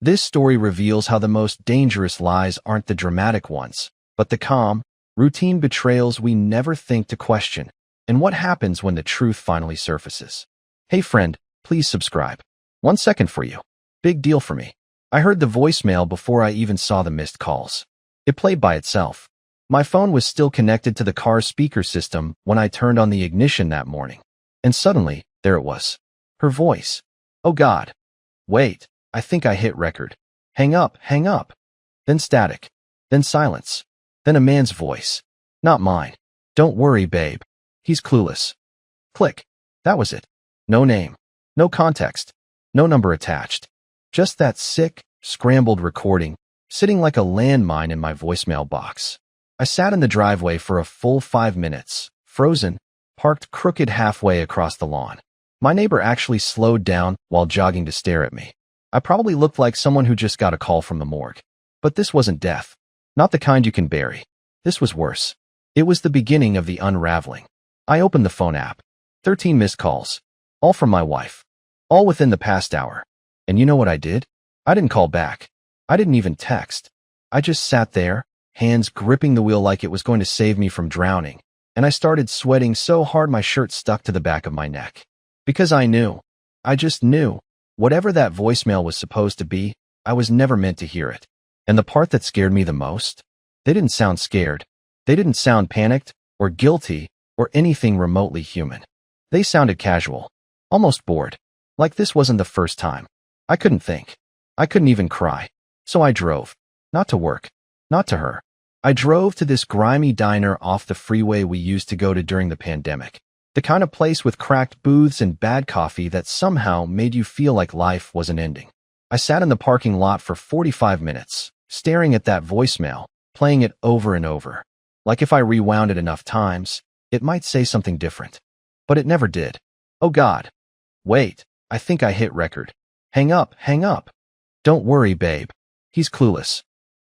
This story reveals how the most dangerous lies aren't the dramatic ones, but the calm, routine betrayals we never think to question, and what happens when the truth finally surfaces. Hey friend, please subscribe. 1 second for you. Big deal for me. I heard the voicemail before I even saw the missed calls. It played by itself. My phone was still connected to the car's speaker system when I turned on the ignition that morning. And suddenly, there it was. Her voice. Oh God. Wait, I think I hit record. Hang up, hang up. Then static. Then silence. Then a man's voice. Not mine. Don't worry, babe. He's clueless. Click. That was it. No name. No context. No number attached. Just that sick, scrambled recording, sitting like a landmine in my voicemail box. I sat in the driveway for a full 5 minutes, frozen, parked crooked halfway across the lawn. My neighbor actually slowed down while jogging to stare at me. I probably looked like someone who just got a call from the morgue. But this wasn't death. Not the kind you can bury. This was worse. It was the beginning of the unraveling. I opened the phone app. 13 missed calls. All from my wife. All within the past hour. And you know what I did? I didn't call back. I didn't even text. I just sat there, hands gripping the wheel like it was going to save me from drowning, and I started sweating so hard my shirt stuck to the back of my neck. Because I just knew, whatever that voicemail was supposed to be, I was never meant to hear it. And the part that scared me the most? They didn't sound scared. They didn't sound panicked, or guilty, or anything remotely human. They sounded casual, almost bored, like this wasn't the first time. I couldn't think. I couldn't even cry. So I drove. Not to work. Not to her. I drove to this grimy diner off the freeway we used to go to during the pandemic. The kind of place with cracked booths and bad coffee that somehow made you feel like life wasn't ending. I sat in the parking lot for 45 minutes, staring at that voicemail, playing it over and over. Like if I rewound it enough times, it might say something different. But it never did. Oh God. Wait, I think I hit record. Hang up, hang up. Don't worry, babe. He's clueless.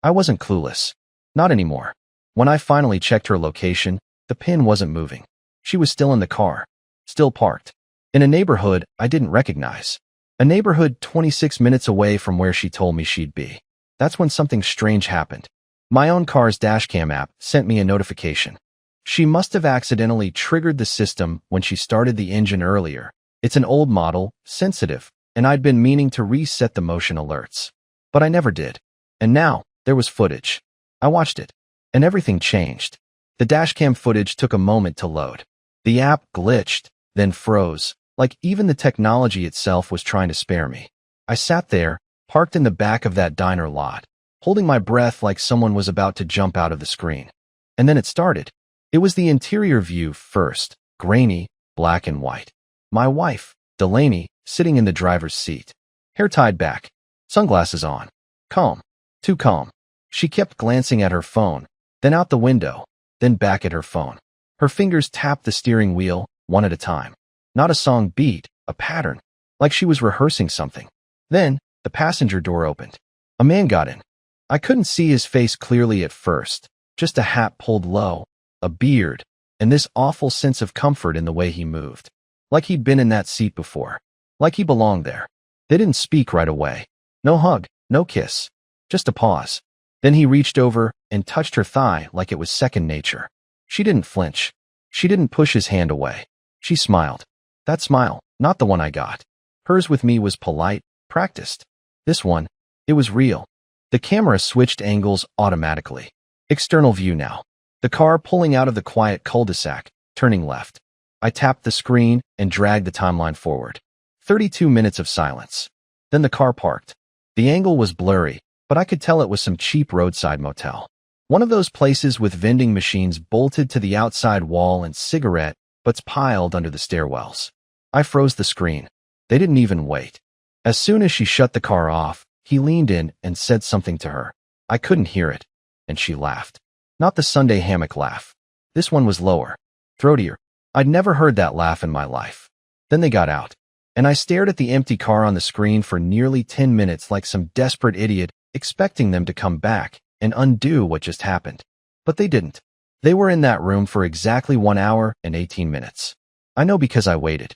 I wasn't clueless. Not anymore. When I finally checked her location, the pin wasn't moving. She was still in the car. Still parked. In a neighborhood I didn't recognize. A neighborhood 26 minutes away from where she told me she'd be. That's when something strange happened. My own car's dashcam app sent me a notification. She must have accidentally triggered the system when she started the engine earlier. It's an old model, sensitive, and I'd been meaning to reset the motion alerts. But I never did. And now, there was footage. I watched it. And everything changed. The dashcam footage took a moment to load. The app glitched, then froze, like even the technology itself was trying to spare me. I sat there, parked in the back of that diner lot, holding my breath like someone was about to jump out of the screen. And then it started. It was the interior view first, grainy, black and white. My wife, Delaney, sitting in the driver's seat. Hair tied back. Sunglasses on. Calm. Too calm. She kept glancing at her phone, then out the window, then back at her phone. Her fingers tapped the steering wheel, one at a time. Not a song beat, a pattern, like she was rehearsing something. Then, the passenger door opened. A man got in. I couldn't see his face clearly at first, just a hat pulled low, a beard, and this awful sense of comfort in the way he moved. Like he'd been in that seat before. Like he belonged there. They didn't speak right away. No hug, no kiss. Just a pause. Then he reached over and touched her thigh like it was second nature. She didn't flinch. She didn't push his hand away. She smiled. That smile, not the one I got. Hers with me was polite, practiced. This one, it was real. The camera switched angles automatically. External view now. The car pulling out of the quiet cul-de-sac, turning left. I tapped the screen and dragged the timeline forward. 32 minutes of silence. Then the car parked. The angle was blurry, but I could tell it was some cheap roadside motel. One of those places with vending machines bolted to the outside wall and cigarette butts piled under the stairwells. I froze the screen. They didn't even wait. As soon as she shut the car off, he leaned in and said something to her. I couldn't hear it, and she laughed. Not the Sunday hammock laugh. This one was lower, throatier. I'd never heard that laugh in my life. Then they got out, and I stared at the empty car on the screen for nearly 10 minutes like some desperate idiot, expecting them to come back and undo what just happened. But they didn't. They were in that room for exactly 1 hour and 18 minutes. I know because I waited.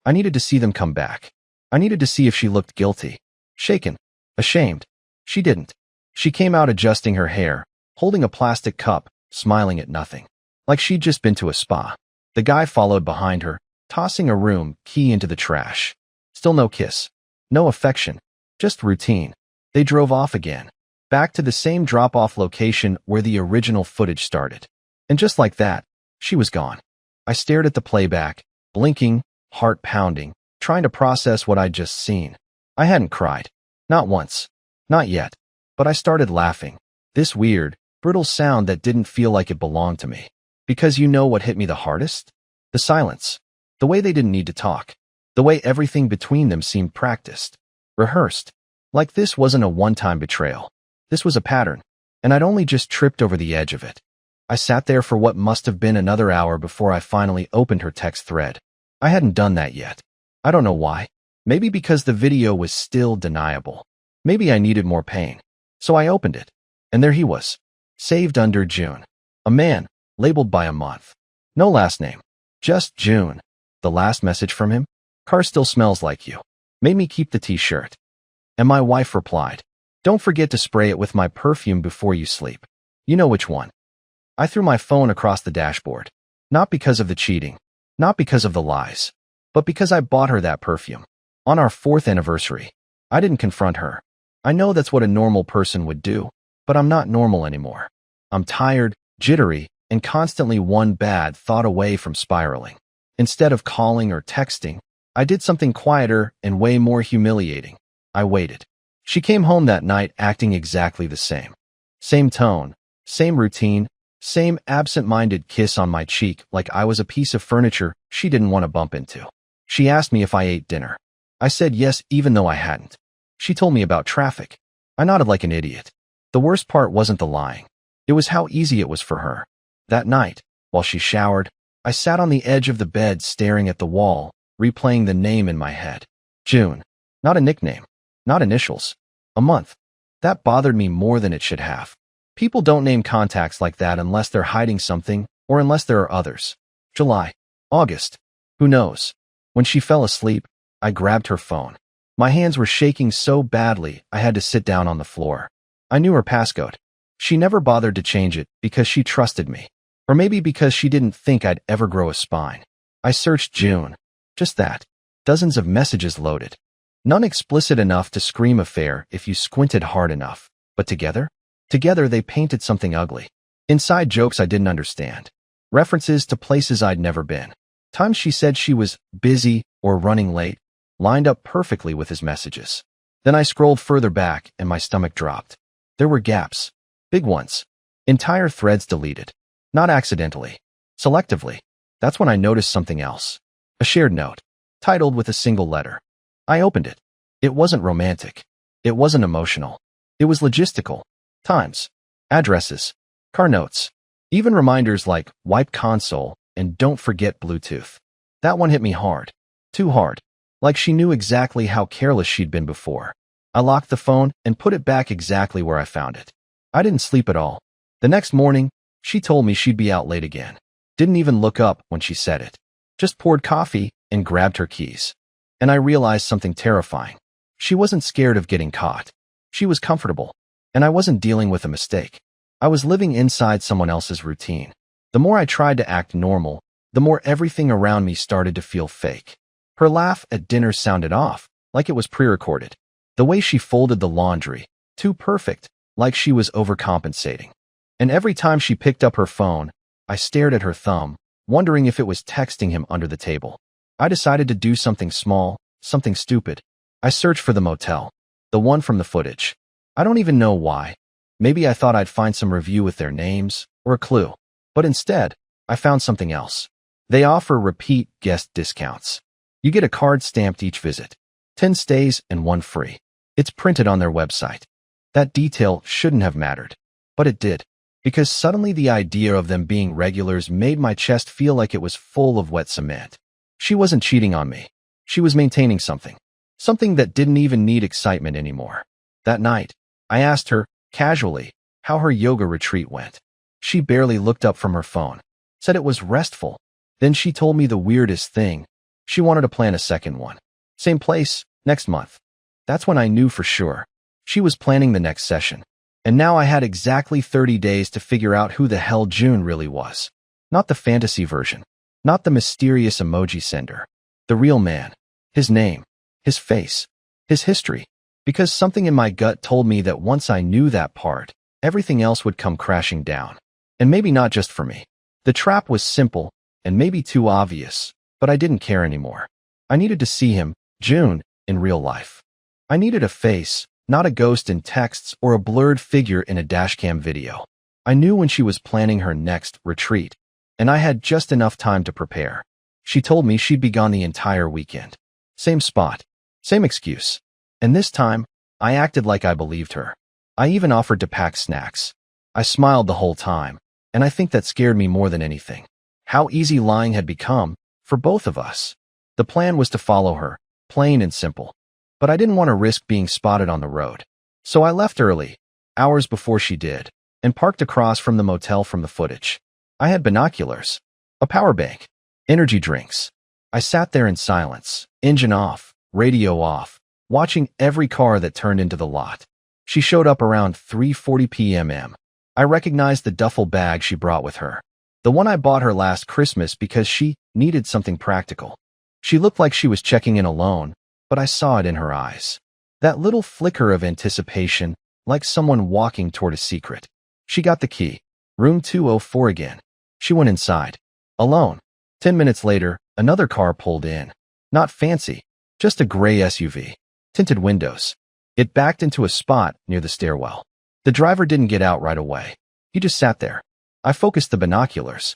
I needed to see them come back. I needed to see if she looked guilty, shaken, Ashamed. She didn't. She came out adjusting her hair, holding a plastic cup, smiling at nothing. Like she'd just been to a spa. The guy followed behind her, tossing a room key into the trash. Still no kiss. No affection. Just routine. They drove off again. Back to the same drop-off location where the original footage started. And just like that, she was gone. I stared at the playback, blinking, heart pounding, trying to process what I'd just seen. I hadn't cried. Not once. Not yet. But I started laughing. This weird, brittle sound that didn't feel like it belonged to me. Because you know what hit me the hardest? The silence. The way they didn't need to talk. The way everything between them seemed practiced. Rehearsed. Like this wasn't a one-time betrayal. This was a pattern. And I'd only just tripped over the edge of it. I sat there for what must have been another hour before I finally opened her text thread. I hadn't done that yet. I don't know why. Maybe because the video was still deniable. Maybe I needed more pain. So I opened it. And there he was. Saved under June. A man, labeled by a month. No last name. Just June. The last message from him? Car still smells like you. Made me keep the t-shirt. And my wife replied, don't forget to spray it with my perfume before you sleep. You know which one. I threw my phone across the dashboard. Not because of the cheating. Not because of the lies. But because I bought her that perfume. On our 4th anniversary. I didn't confront her. I know that's what a normal person would do. But I'm not normal anymore. I'm tired, jittery, and constantly one bad thought away from spiraling. Instead of calling or texting, I did something quieter and way more humiliating. I waited. She came home that night acting exactly the same. Same tone, same routine, same absent-minded kiss on my cheek like I was a piece of furniture she didn't want to bump into. She asked me if I ate dinner. I said yes even though I hadn't. She told me about traffic. I nodded like an idiot. The worst part wasn't the lying. It was how easy it was for her. That night, while she showered, I sat on the edge of the bed staring at the wall, replaying the name in my head. June. Not a nickname. Not initials. A month. That bothered me more than it should have. People don't name contacts like that unless they're hiding something or unless there are others. July. August. Who knows? When she fell asleep, I grabbed her phone. My hands were shaking so badly I had to sit down on the floor. I knew her passcode. She never bothered to change it because she trusted me. Or maybe because she didn't think I'd ever grow a spine. I searched June. Just that. Dozens of messages loaded. None explicit enough to scream affair if you squinted hard enough. But together? Together they painted something ugly. Inside jokes I didn't understand. References to places I'd never been. Times she said she was busy or running late, lined up perfectly with his messages. Then I scrolled further back and my stomach dropped. There were gaps. Big ones. Entire threads deleted. Not accidentally. Selectively. That's when I noticed something else. A shared note. Titled with a single letter. I opened it. It wasn't romantic. It wasn't emotional. It was logistical. Times. Addresses. Car notes. Even reminders like wipe console and don't forget Bluetooth. That one hit me hard. Too hard. Like she knew exactly how careless she'd been before. I locked the phone and put it back exactly where I found it. I didn't sleep at all. The next morning, she told me she'd be out late again. Didn't even look up when she said it. Just poured coffee and grabbed her keys. And I realized something terrifying. She wasn't scared of getting caught. She was comfortable. And I wasn't dealing with a mistake. I was living inside someone else's routine. The more I tried to act normal, the more everything around me started to feel fake. Her laugh at dinner sounded off, like it was pre-recorded. The way she folded the laundry, too perfect, like she was overcompensating. And every time she picked up her phone, I stared at her thumb, wondering if it was texting him under the table. I decided to do something small, something stupid. I searched for the motel, the one from the footage. I don't even know why. Maybe I thought I'd find some review with their names, or a clue. But instead, I found something else. They offer repeat guest discounts. You get a card stamped each visit. 10 stays and 1 free. It's printed on their website. That detail shouldn't have mattered. But it did. Because suddenly the idea of them being regulars made my chest feel like it was full of wet cement. She wasn't cheating on me. She was maintaining something. Something that didn't even need excitement anymore. That night, I asked her, casually, how her yoga retreat went. She barely looked up from her phone. Said it was restful. Then she told me the weirdest thing. She wanted to plan a second one. Same place, next month. That's when I knew for sure. She was planning the next session. And now I had exactly 30 days to figure out who the hell June really was. Not the fantasy version. Not the mysterious emoji sender. The real man. His name. His face. His history. Because something in my gut told me that once I knew that part, everything else would come crashing down. And maybe not just for me. The trap was simple, and maybe too obvious, but I didn't care anymore. I needed to see him, June, in real life. I needed a face, not a ghost in texts or a blurred figure in a dashcam video. I knew when she was planning her next retreat, and I had just enough time to prepare. She told me she'd be gone the entire weekend. Same spot, same excuse. And this time, I acted like I believed her. I even offered to pack snacks. I smiled the whole time, and I think that scared me more than anything. How easy lying had become, for both of us. The plan was to follow her, plain and simple. But I didn't want to risk being spotted on the road. So I left early, hours before she did, and parked across from the motel from the footage. I had binoculars, a power bank, energy drinks. I sat there in silence, engine off, radio off, watching every car that turned into the lot. She showed up around 3:40 p.m. I recognized the duffel bag she brought with her. The one I bought her last Christmas because she needed something practical. She looked like she was checking in alone, but I saw it in her eyes. That little flicker of anticipation, like someone walking toward a secret. She got the key. Room 204 again. She went inside. Alone. 10 minutes later, another car pulled in. Not fancy, just a gray SUV. Tinted windows. It backed into a spot near the stairwell. The driver didn't get out right away. He just sat there. I focused the binoculars.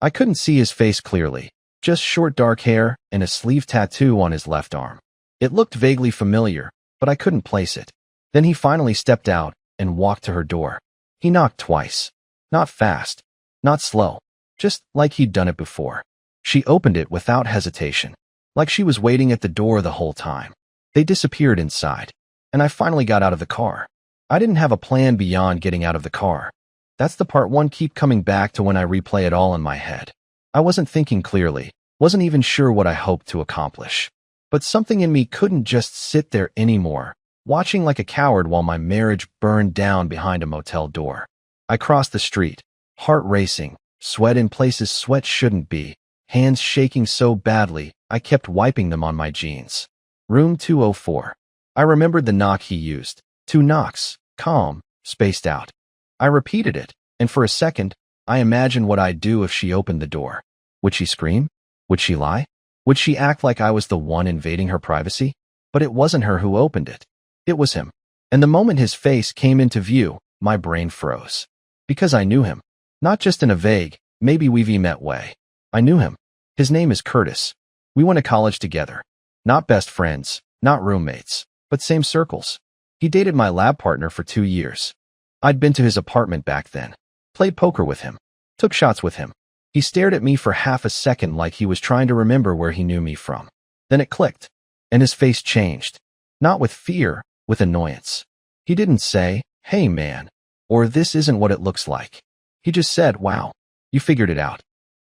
I couldn't see his face clearly, just short dark hair and a sleeve tattoo on his left arm. It looked vaguely familiar, but I couldn't place it. Then he finally stepped out and walked to her door. He knocked twice. Not fast. Not slow. Just like he'd done it before. She opened it without hesitation, like she was waiting at the door the whole time. They disappeared inside, and I finally got out of the car. I didn't have a plan beyond getting out of the car. That's the part one keep coming back to when I replay it all in my head. I wasn't thinking clearly, wasn't even sure what I hoped to accomplish. But something in me couldn't just sit there anymore, watching like a coward while my marriage burned down behind a motel door. I crossed the street, heart racing, sweat in places sweat shouldn't be, hands shaking so badly I kept wiping them on my jeans. Room 204. I remembered the knock he used. 2 knocks, calm, spaced out. I repeated it, and for a second, I imagined what I'd do if she opened the door. Would she scream? Would she lie? Would she act like I was the one invading her privacy? But it wasn't her who opened it. It was him. And the moment his face came into view, my brain froze. Because I knew him. Not just in a vague, maybe we've met way. I knew him. His name is Curtis. We went to college together. Not best friends, not roommates, but same circles. He dated my lab partner for 2 years. I'd been to his apartment back then. Played poker with him. Took shots with him. He stared at me for half a second like he was trying to remember where he knew me from. Then it clicked, and his face changed. Not with fear, with annoyance. He didn't say, "Hey man," or "This isn't what it looks like." He just said, "Wow, you figured it out."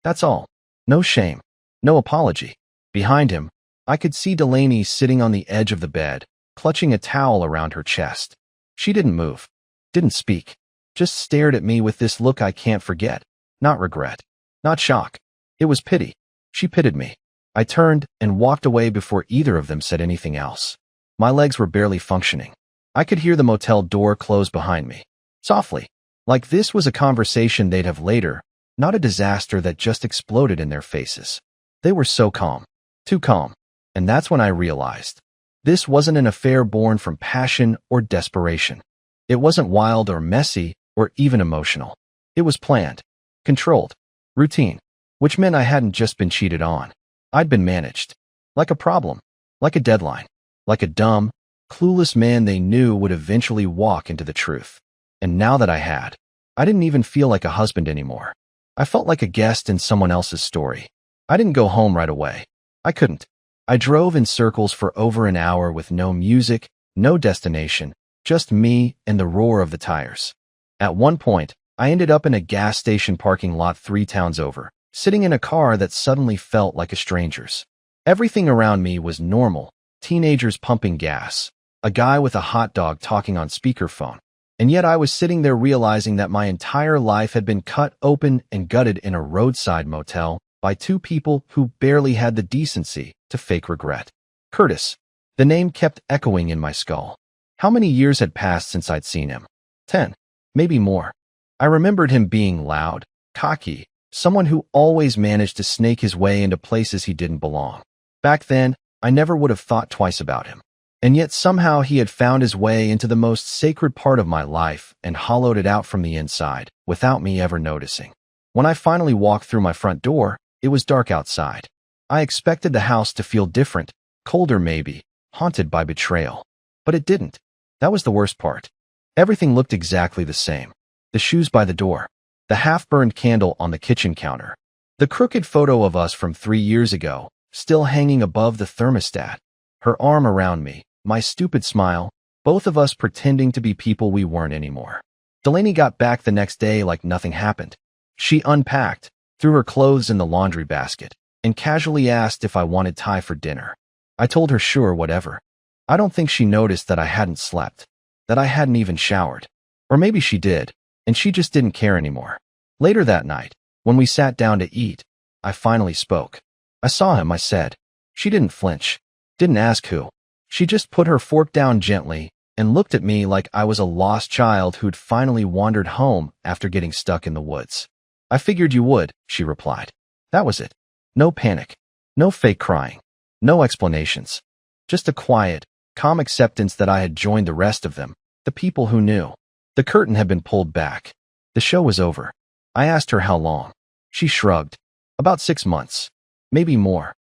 That's all. No shame. No apology. Behind him, I could see Delaney sitting on the edge of the bed, clutching a towel around her chest. She didn't move. Didn't speak. Just stared at me with this look I can't forget. Not regret. Not shock. It was pity. She pitied me. I turned and walked away before either of them said anything else. My legs were barely functioning. I could hear the motel door close behind me. Softly. Like this was a conversation they'd have later, not a disaster that just exploded in their faces. They were so calm. Too calm. And that's when I realized. This wasn't an affair born from passion or desperation. It wasn't wild or messy or even emotional. It was planned. Controlled. Routine. Which meant I hadn't just been cheated on. I'd been managed. Like a problem. Like a deadline. Like a dumb, clueless man they knew would eventually walk into the truth. And now that I had, I didn't even feel like a husband anymore. I felt like a guest in someone else's story. I didn't go home right away. I couldn't. I drove in circles for over an hour with no music, no destination, just me and the roar of the tires. At one point, I ended up in a gas station parking lot 3 towns over, sitting in a car that suddenly felt like a stranger's. Everything around me was normal, teenagers pumping gas, a guy with a hot dog talking on speakerphone. And yet I was sitting there realizing that my entire life had been cut open and gutted in a roadside motel by two people who barely had the decency to fake regret. Curtis. The name kept echoing in my skull. How many years had passed since I'd seen him? 10. Maybe more. I remembered him being loud, cocky, someone who always managed to snake his way into places he didn't belong. Back then, I never would have thought twice about him. And yet somehow he had found his way into the most sacred part of my life and hollowed it out from the inside, without me ever noticing. When I finally walked through my front door, it was dark outside. I expected the house to feel different, colder maybe, haunted by betrayal. But it didn't. That was the worst part. Everything looked exactly the same. The shoes by the door, the half-burned candle on the kitchen counter, the crooked photo of us from 3 years ago, still hanging above the thermostat, her arm around me, my stupid smile, both of us pretending to be people we weren't anymore. Delaney got back the next day like nothing happened. She unpacked, threw her clothes in the laundry basket, and casually asked if I wanted Thai for dinner. I told her sure, whatever. I don't think she noticed that I hadn't slept, that I hadn't even showered. Or maybe she did, and she just didn't care anymore. Later that night, when we sat down to eat, I finally spoke. I saw him, I said. She didn't flinch, didn't ask who. She just put her fork down gently and looked at me like I was a lost child who'd finally wandered home after getting stuck in the woods. I figured you would, she replied. That was it. No panic. No fake crying. No explanations. Just a quiet, calm acceptance that I had joined the rest of them, the people who knew. The curtain had been pulled back. The show was over. I asked her how long. She shrugged. About 6 months. Maybe more.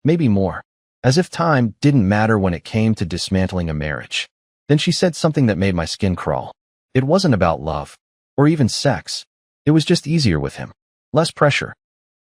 Maybe more. As if time didn't matter when it came to dismantling a marriage. Then she said something that made my skin crawl. It wasn't about love, or even sex. It was just easier with him. Less pressure.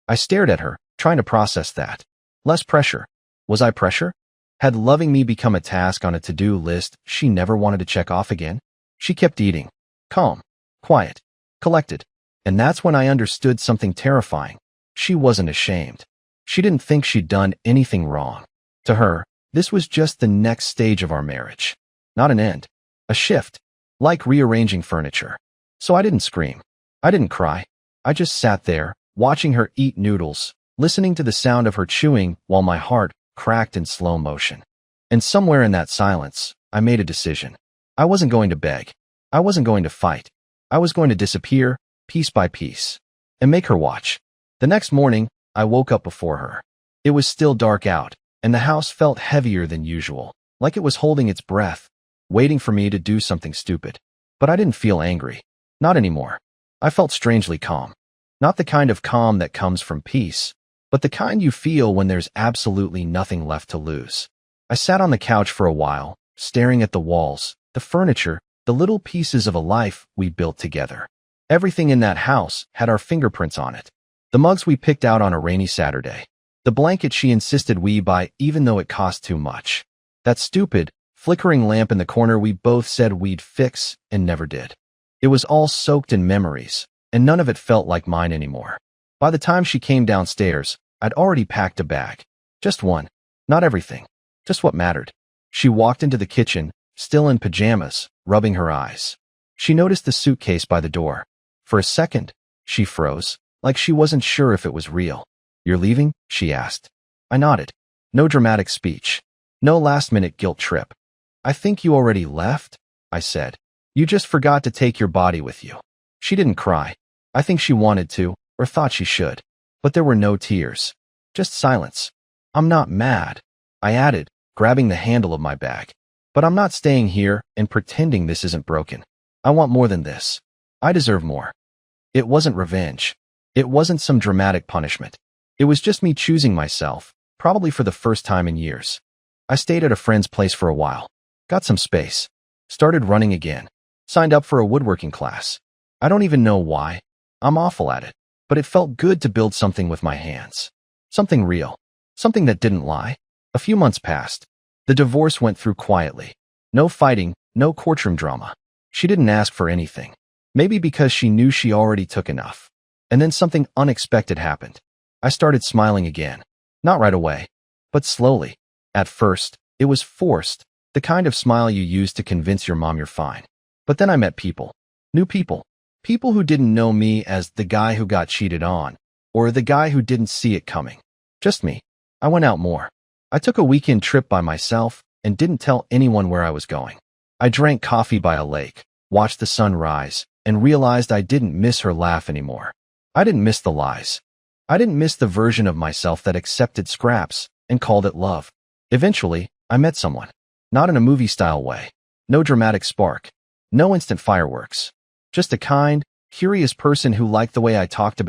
I stared at her, trying to process that. Less pressure. Was I pressure? Had loving me become a task on a to-do list she never wanted to check off again? She kept eating. Calm. Quiet. Collected. And that's when I understood something terrifying. She wasn't ashamed. She didn't think she'd done anything wrong. To her, this was just the next stage of our marriage. Not an end. A shift. Like rearranging furniture. So I didn't scream. I didn't cry. I just sat there, watching her eat noodles, listening to the sound of her chewing while my heart cracked in slow motion. And somewhere in that silence, I made a decision. I wasn't going to beg. I wasn't going to fight. I was going to disappear, piece by piece, and make her watch. The next morning, I woke up before her. It was still dark out, and the house felt heavier than usual, like it was holding its breath, waiting for me to do something stupid. But I didn't feel angry. Not anymore. I felt strangely calm. Not the kind of calm that comes from peace, but the kind you feel when there's absolutely nothing left to lose. I sat on the couch for a while, staring at the walls, the furniture, the little pieces of a life we built together. Everything in that house had our fingerprints on it. The mugs we picked out on a rainy Saturday. The blanket she insisted we buy even though it cost too much. That stupid, flickering lamp in the corner we both said we'd fix and never did. It was all soaked in memories, and none of it felt like mine anymore. By the time she came downstairs, I'd already packed a bag. Just one. Not everything. Just what mattered. She walked into the kitchen, still in pajamas, rubbing her eyes. She noticed the suitcase by the door. For a second, she froze, like she wasn't sure if it was real. You're leaving? She asked. I nodded. No dramatic speech. No last-minute guilt trip. I think you already left, I said. You just forgot to take your body with you. She didn't cry. I think she wanted to, or thought she should. But there were no tears. Just silence. I'm not mad, I added, grabbing the handle of my bag. But I'm not staying here and pretending this isn't broken. I want more than this. I deserve more. It wasn't revenge. It wasn't some dramatic punishment. It was just me choosing myself, probably for the first time in years. I stayed at a friend's place for a while. Got some space. Started running again. Signed up for a woodworking class. I don't even know why. I'm awful at it. But it felt good to build something with my hands. Something real. Something that didn't lie. A few months passed. The divorce went through quietly. No fighting, no courtroom drama. She didn't ask for anything. Maybe because she knew she already took enough. And then something unexpected happened. I started smiling again. Not right away, but slowly. At first, it was forced, The kind of smile you use to convince your mom you're fine. But then I met people. New people. People who didn't know me as the guy who got cheated on, or the guy who didn't see it coming. Just me. I went out more. I took a weekend trip by myself and didn't tell anyone where I was going. I drank coffee by a lake, watched the sun rise, and realized I didn't miss her laugh anymore. I didn't miss the lies. I didn't miss the version of myself that accepted scraps and called it love. Eventually, I met someone. Not in a movie-style way. No dramatic spark. No instant fireworks. Just a kind, curious person who liked the way I talked about